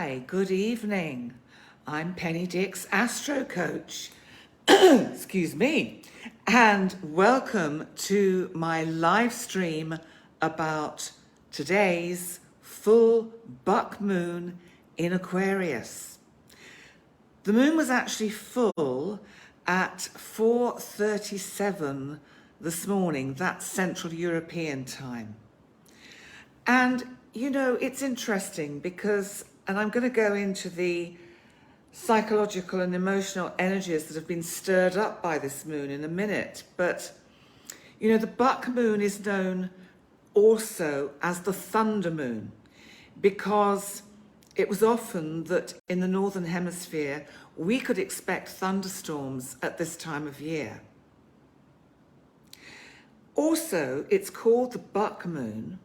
Hi, good evening. I'm Penny Dix Astro Coach. Excuse me. And welcome to my live stream about today's full buck moon in Aquarius. The moon was actually full at 4:37 this morning. That's Central European time. And you know, it's interesting because, and I'm going to go into the psychological and emotional energies that have been stirred up by this moon in a minute. But, you know, the buck moon is known also as the thunder moon because it was often that in the Northern Hemisphere, we could expect thunderstorms at this time of year. Also, it's called the buck moon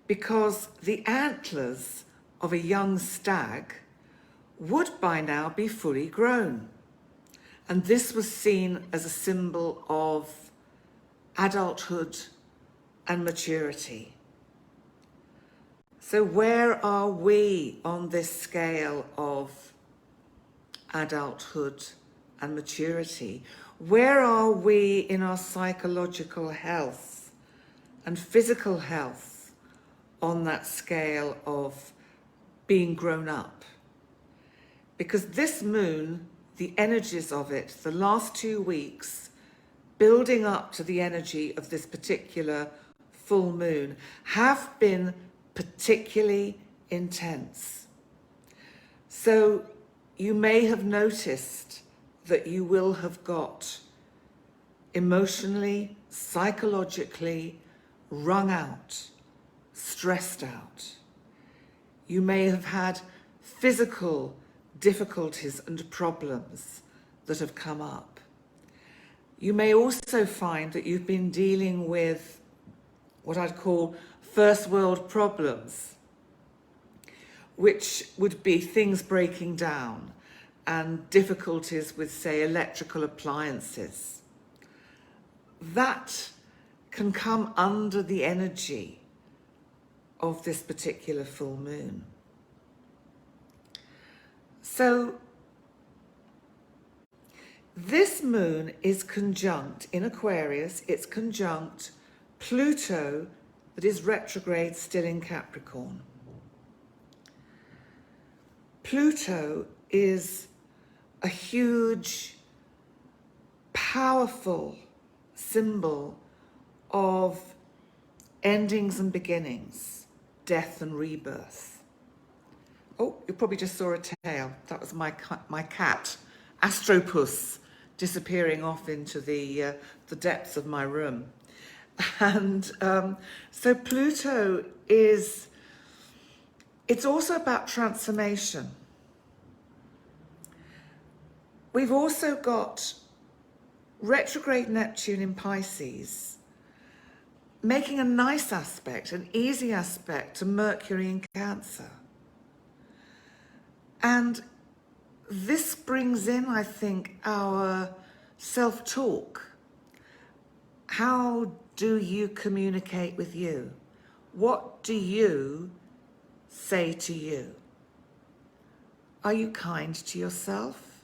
because the antlers of a young stag would by now be fully grown. And this was seen as a symbol of adulthood and maturity. So where are we on this scale of adulthood and maturity? Where are we in our psychological health and physical health on that scale of being grown up? Because this moon, the energies of it, the last 2 weeks, building up to the energy of this particular full moon, have been particularly intense. So you may have noticed that you will have got emotionally, psychologically wrung out, stressed out. You may have had physical difficulties and problems that have come up. You may also find that you've been dealing with what I'd call first world problems, which would be things breaking down and difficulties with, say, electrical appliances. That can come under the energy of this particular full moon. So this moon is conjunct in Aquarius, it's conjunct Pluto that is retrograde still in Capricorn. Pluto is a huge, powerful symbol of endings and beginnings, death and rebirth. Oh, you probably just saw a tail. That was my cat, Astropus, disappearing off into the depths of my room. And so Pluto it's also about transformation. We've also got retrograde Neptune in Pisces, making a nice aspect, an easy aspect to Mercury in Cancer. And this brings in, I think, our self-talk. How do you communicate with you? What do you say to you? Are you kind to yourself?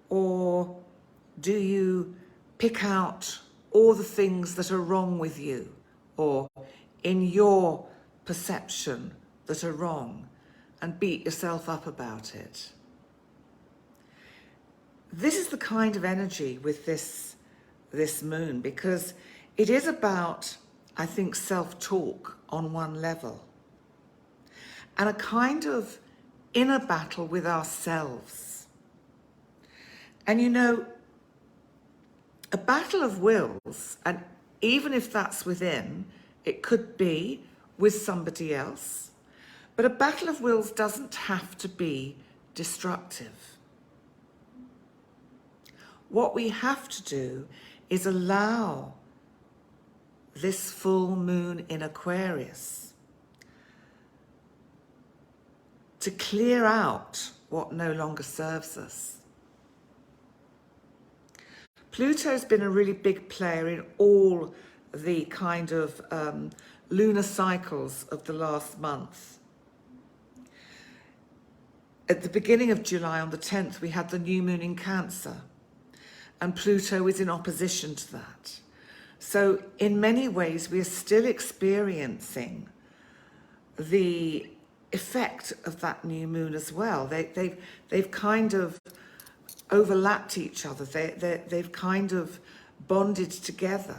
Or do you pick out all the things that are wrong with you or in your perception that are wrong and beat yourself up about it? This is the kind of energy with this moon, because it is about, I think, self-talk on one level and a kind of inner battle with ourselves. And you know, a battle of wills, and even if that's within, it could be with somebody else, but a battle of wills doesn't have to be destructive. What we have to do is allow this full moon in Aquarius to clear out what no longer serves us. Pluto's been a really big player in all the kind of lunar cycles of the last month. at the beginning of July, on the 10th, we had the new moon in Cancer, and Pluto is in opposition to that. So in many ways, we are still experiencing the effect of that new moon as well. They've kind of overlapped each other. They've kind of bonded together.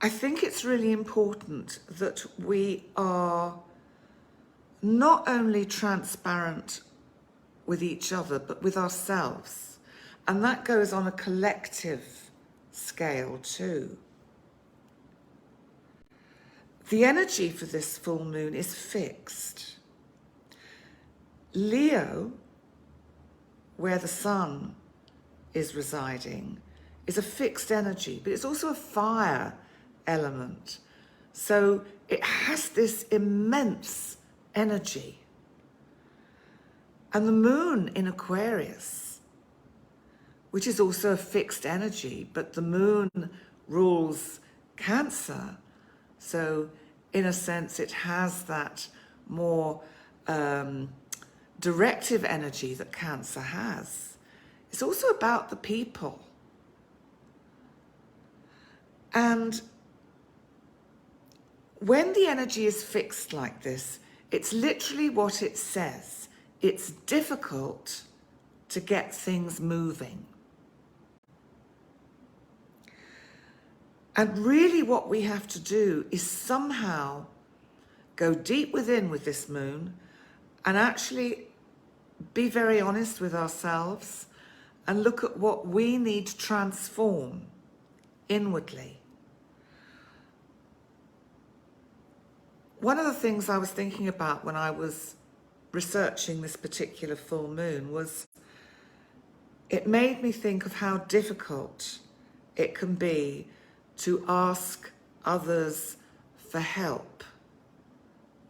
I think it's really important that we are not only transparent with each other, but with ourselves. And that goes on a collective scale too. The energy for this full moon is fixed. Leo, where the sun is residing, is a fixed energy, but it's also a fire element. So it has this immense energy. And the moon in Aquarius, which is also a fixed energy, but the moon rules Cancer, so in a sense it has that more directive energy that Cancer has. It's also about the people. And when the energy is fixed like this, it's literally what it says. It's difficult to get things moving. And really what we have to do is somehow go deep within with this moon and actually be very honest with ourselves and look at what we need to transform inwardly. One of the things I was thinking about when I was researching this particular full moon was it made me think of how difficult it can be to ask others for help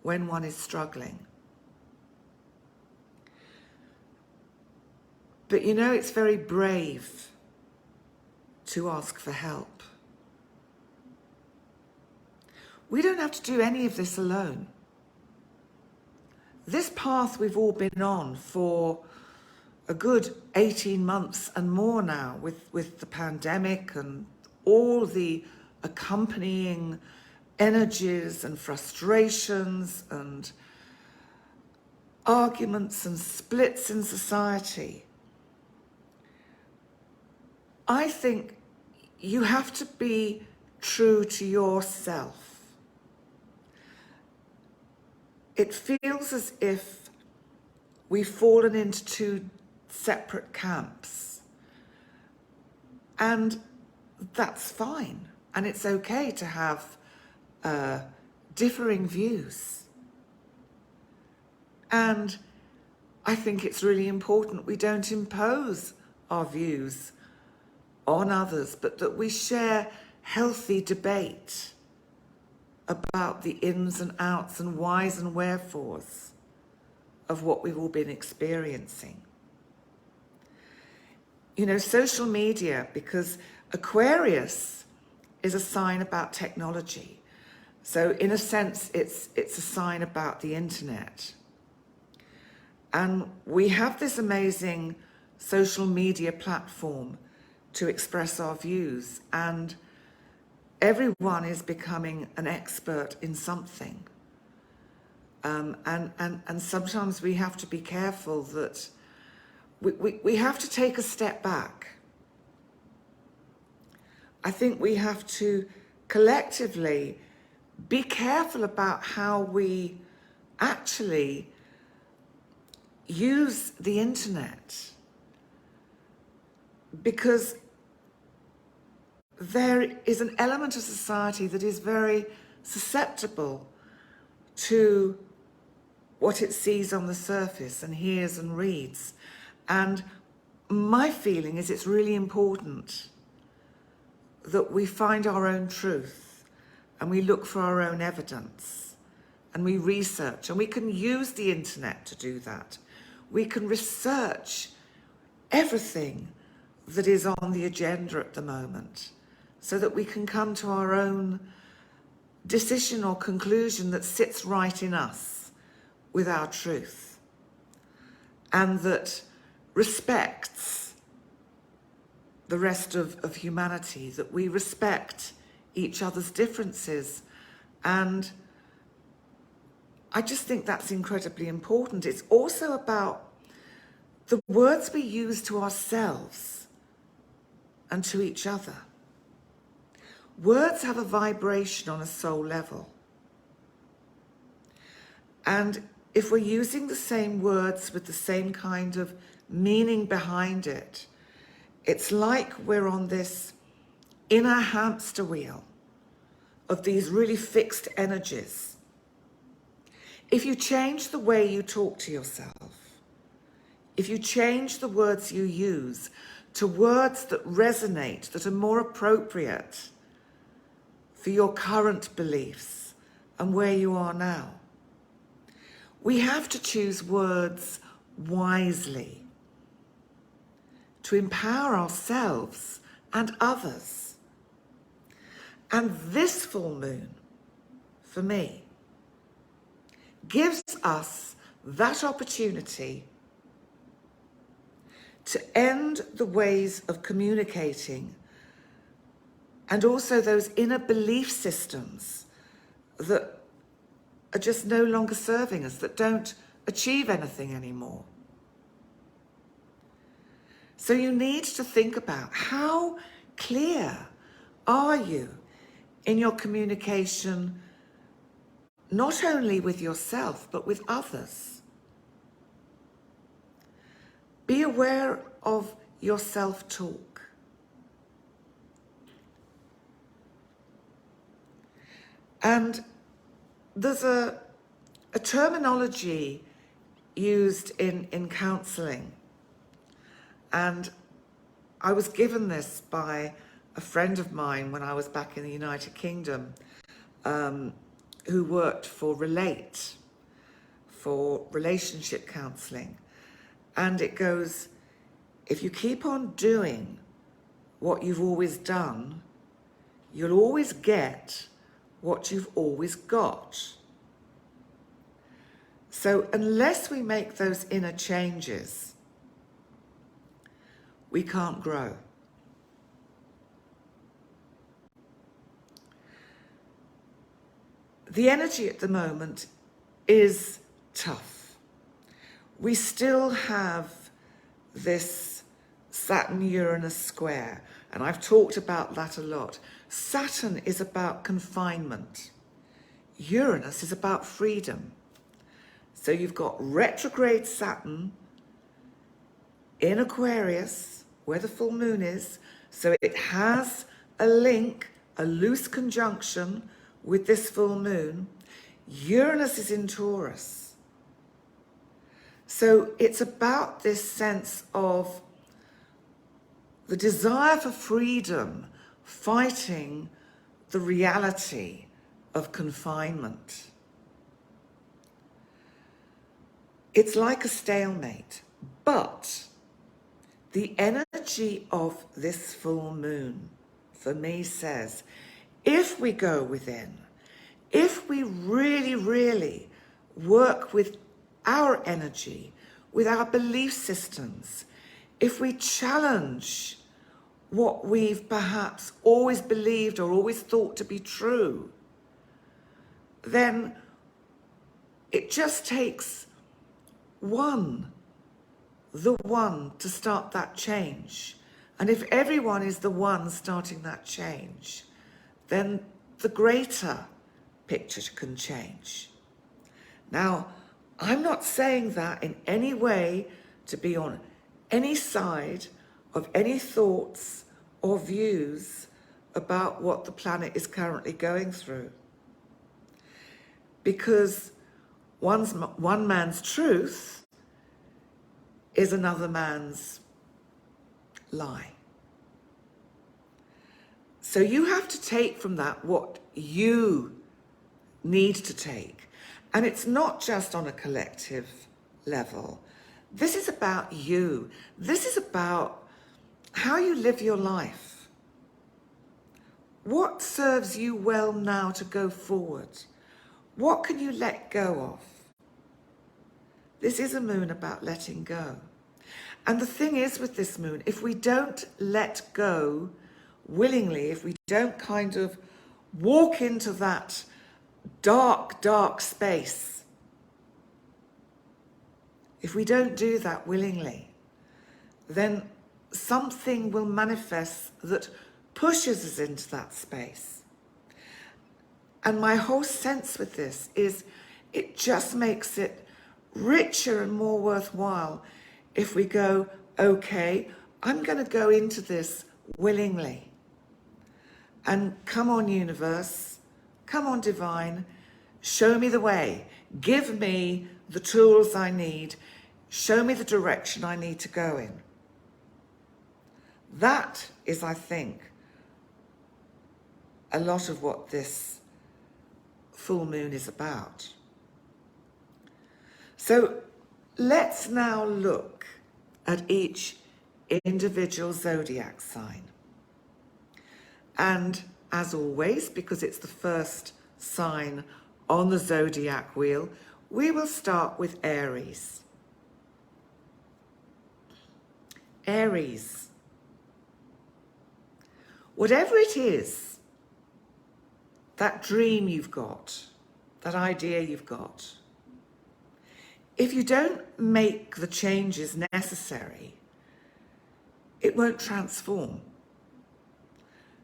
when one is struggling. But you know, it's very brave to ask for help. We don't have to do any of this alone. This path we've all been on for a good 18 months and more now with the pandemic and all the accompanying energies and frustrations and arguments and splits in society. I think you have to be true to yourself. It feels as if we've fallen into two separate camps. And that's fine. And it's okay to have differing views. And I think it's really important we don't impose our views on others, but that we share healthy debate about the ins and outs and whys and wherefores of what we've all been experiencing. You know, social media, because Aquarius is a sign about technology. So in a sense, it's a sign about the internet. And we have this amazing social media platform to express our views, and everyone is becoming an expert in something. And sometimes we have to be careful that we have to take a step back. I think we have to collectively be careful about how we actually use the internet, because there is an element of society that is very susceptible to what it sees on the surface and hears and reads. And my feeling is it's really important that we find our own truth and we look for our own evidence and we research, and we can use the internet to do that. We can research everything that is on the agenda at the moment so that we can come to our own decision or conclusion that sits right in us with our truth, and that respects the rest of humanity, that we respect each other's differences. And I just think that's incredibly important. It's also about the words we use to ourselves and to each other. Words have a vibration on a soul level. And if we're using the same words with the same kind of meaning behind it, it's like we're on this inner hamster wheel of these really fixed energies. If you change the way you talk to yourself, if you change the words you use to words that resonate, that are more appropriate for your current beliefs and where you are now, we have to choose words wisely to empower ourselves and others. And this full moon, for me, gives us that opportunity to end the ways of communicating and also those inner belief systems that are just no longer serving us, that don't achieve anything anymore. So you need to think about how clear are you in your communication, not only with yourself, but with others. Be aware of your self-talk. And there's a terminology used in counselling. And I was given this by a friend of mine when I was back in the United Kingdom, who worked for Relate, for relationship counselling. And it goes, if you keep on doing what you've always done, you'll always get what you've always got. So unless we make those inner changes, we can't grow. The energy at the moment is tough. We still have this Saturn-Uranus square, and I've talked about that a lot. Saturn is about confinement. Uranus is about freedom. So you've got retrograde Saturn in Aquarius, where the full moon is, so it has a link, a loose conjunction with this full moon. Uranus is in Taurus. So it's about this sense of the desire for freedom, fighting the reality of confinement. It's like a stalemate, but the energy of this full moon, for me, says, if we go within, if we really, really work with our energy, with our belief systems, if we challenge what we've perhaps always believed or always thought to be true, then it just takes the one to start that change. And if everyone is the one starting that change, then the greater picture can change. Now, I'm not saying that in any way to be on any side of any thoughts or views about what the planet is currently going through. Because one man's truth is another man's lie. So you have to take from that what you need to take. And it's not just on a collective level. This is about you. This is about how you live your life. What serves you well now to go forward? What can you let go of? This is a moon about letting go. And the thing is with this moon, if we don't let go willingly, if we don't kind of walk into that dark, dark space, if we don't do that willingly, then something will manifest that pushes us into that space. And my whole sense with this is it just makes it richer and more worthwhile if we go, okay, I'm going to go into this willingly. And come on, universe, come on, divine, show me the way. Give me the tools I need. Show me the direction I need to go in. That is, I think, a lot of what this full moon is about. So let's now look at each individual zodiac sign. And as always, because it's the first sign on the zodiac wheel, we will start with Aries. Aries. Whatever it is, that dream you've got, that idea you've got, if you don't make the changes necessary, it won't transform.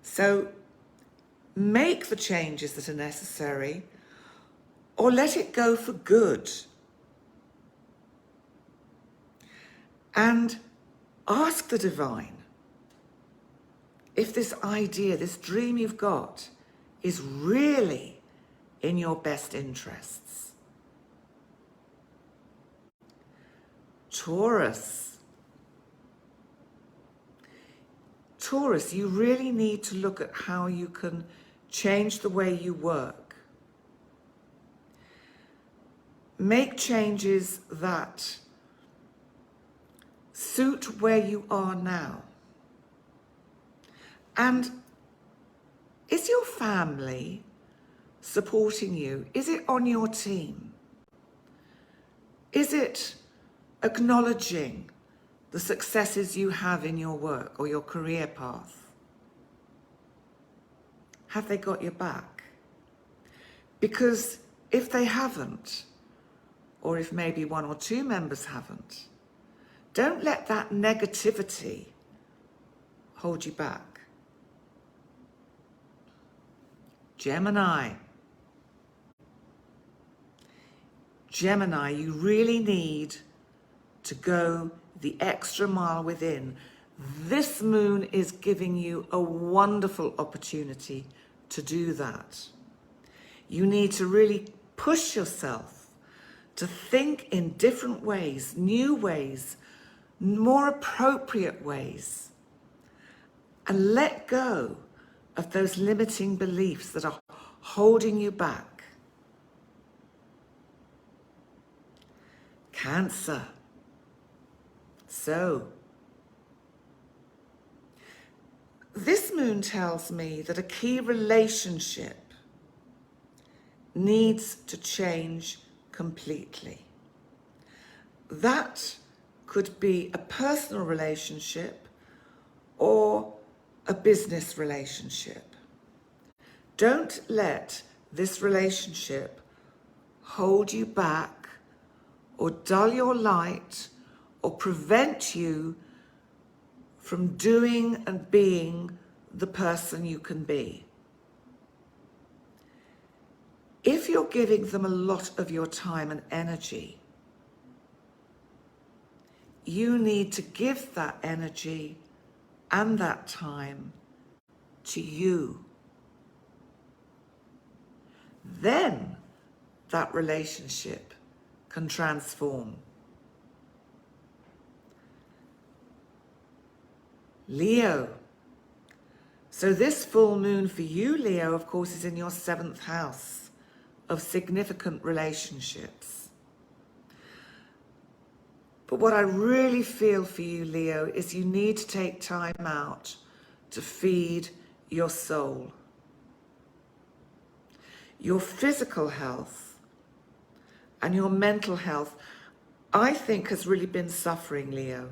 So make the changes that are necessary, or let it go for good. And ask the divine if this idea, this dream you've got, is really in your best interests. Taurus. Taurus, you really need to look at how you can change the way you work. Make changes that suit where you are now. And is your family supporting you? Is it on your team? Is it acknowledging the successes you have in your work or your career path? Have they got your back? Because if they haven't, or if maybe one or two members haven't, don't let that negativity hold you back. Gemini. Gemini, you really need to go the extra mile within. This moon is giving you a wonderful opportunity to do that. You need to really push yourself to think in different ways, new ways, more appropriate ways, and let go of those limiting beliefs that are holding you back. Cancer. So, this moon tells me that a key relationship needs to change completely. That could be a personal relationship or a business relationship. Don't let this relationship hold you back or dull your light or prevent you from doing and being the person you can be. If you're giving them a lot of your time and energy, you need to give that energy and that time to you. Then that relationship can transform. Leo. So this full moon for you, Leo, of course, is in your 7th house of significant relationships. But what I really feel for you, Leo, is you need to take time out to feed your soul. your physical health and your mental health, I think, has really been suffering, Leo.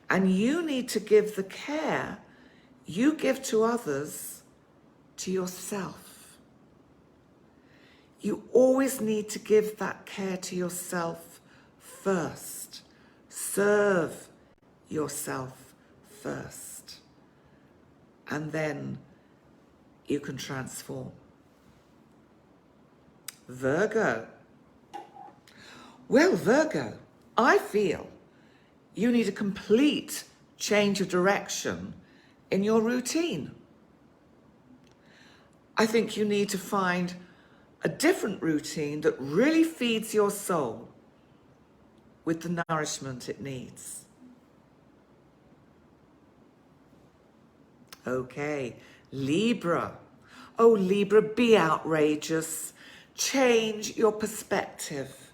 And you need to give the care you give to others to yourself. You always need to give that care to yourself first. Serve yourself first. And then you can transform. Virgo. Well, Virgo, I feel you need a complete change of direction in your routine. I think you need to find a different routine that really feeds your soul with the nourishment it needs. Okay, Libra. Oh, Libra, be outrageous. Change your perspective.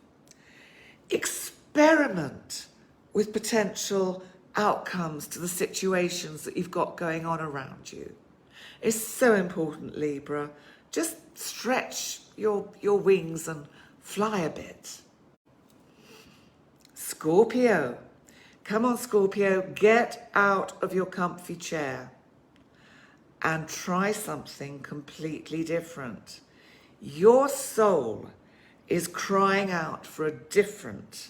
Experiment with potential outcomes to the situations that you've got going on around you. It's so important, Libra. Just stretch your wings and fly a bit. Scorpio. Come on, Scorpio, get out of your comfy chair and try something completely different. Your soul is crying out for a different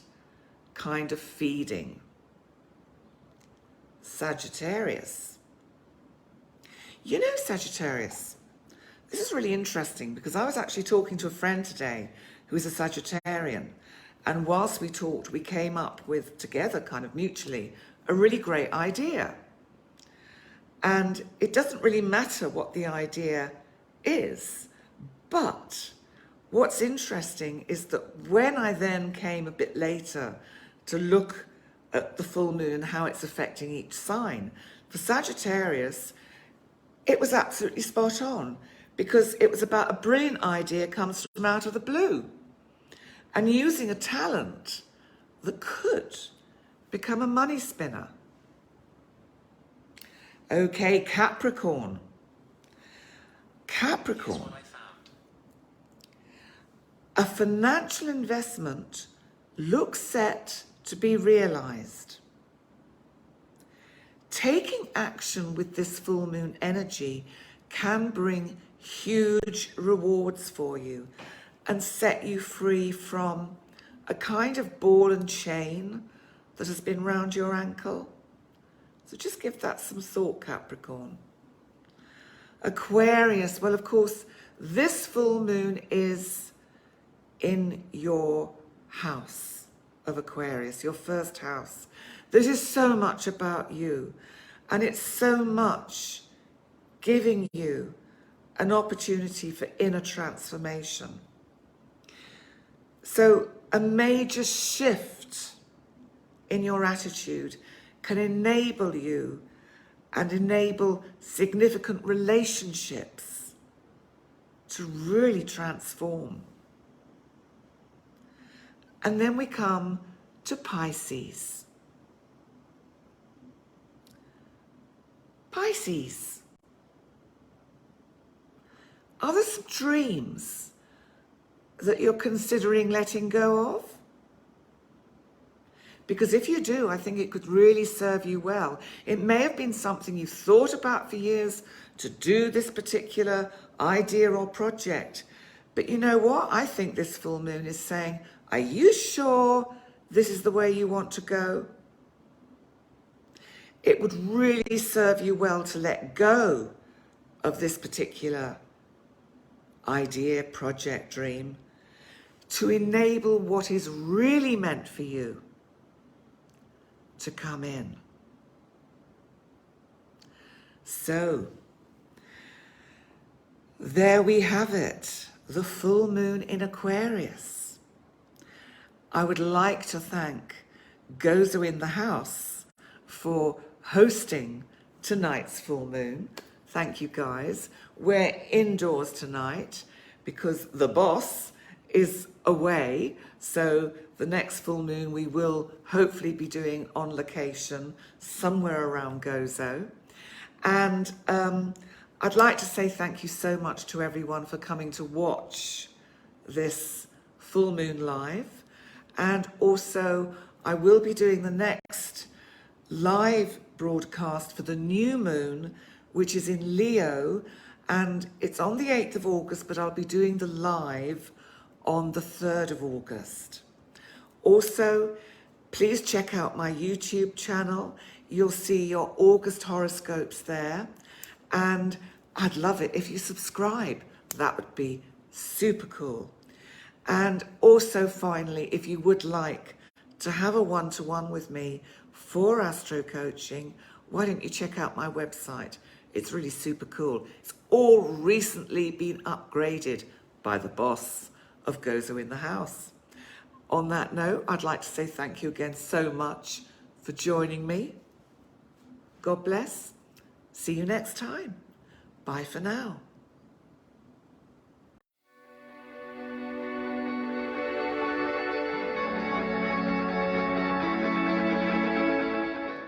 kind of feeding. Sagittarius. You know, Sagittarius, this is really interesting because I was actually talking to a friend today who is a Sagittarian. And whilst we talked, we came up with, together kind of mutually, a really great idea. And it doesn't really matter what the idea is, but what's interesting is that when I then came a bit later to look at the full moon and how it's affecting each sign, for Sagittarius, it was absolutely spot on because it was about a brilliant idea comes from out of the blue and using a talent that could become a money spinner. Okay, Capricorn. Capricorn. A financial investment looks set to be realized. Taking action with this full moon energy can bring huge rewards for you and set you free from a kind of ball and chain that has been round your ankle. So just give that some thought, Capricorn. Aquarius, well, of course, this full moon is in your house of Aquarius, your first house. This is so much about you, and it's so much giving you an opportunity for inner transformation. So a major shift in your attitude can enable you and enable significant relationships to really transform. And then we come to Pisces. Pisces. Are there some dreams that you're considering letting go of? Because if you do, I think it could really serve you well. It may have been something you thought about for years to do this particular idea or project. But you know what? I think this full moon is saying, are you sure this is the way you want to go? It would really serve you well to let go of this particular idea, project, dream, to enable what is really meant for you to come in. So, there we have it, the full moon in Aquarius. I would like to thank Gozo in the House for hosting tonight's full moon. Thank you, guys. We're indoors tonight because the boss is away, so the next full moon we will hopefully be doing on location somewhere around Gozo. And I'd like to say thank you so much to everyone for coming to watch this full moon live. And also, I will be doing the next live broadcast for the new moon, which is in Leo, and it's on the 8th of August, but I'll be doing the live on the 3rd of August. Also, please check out my YouTube channel. You'll see your August horoscopes there. And I'd love it if you subscribe. That would be super cool. And also, finally, if you would like to have a one-to-one with me for astro coaching, why don't you check out my website? It's really super cool. It's all recently been upgraded by the boss of Gozo in the House. On that note, I'd like to say thank you again so much for joining me. God bless. See you next time. Bye for now.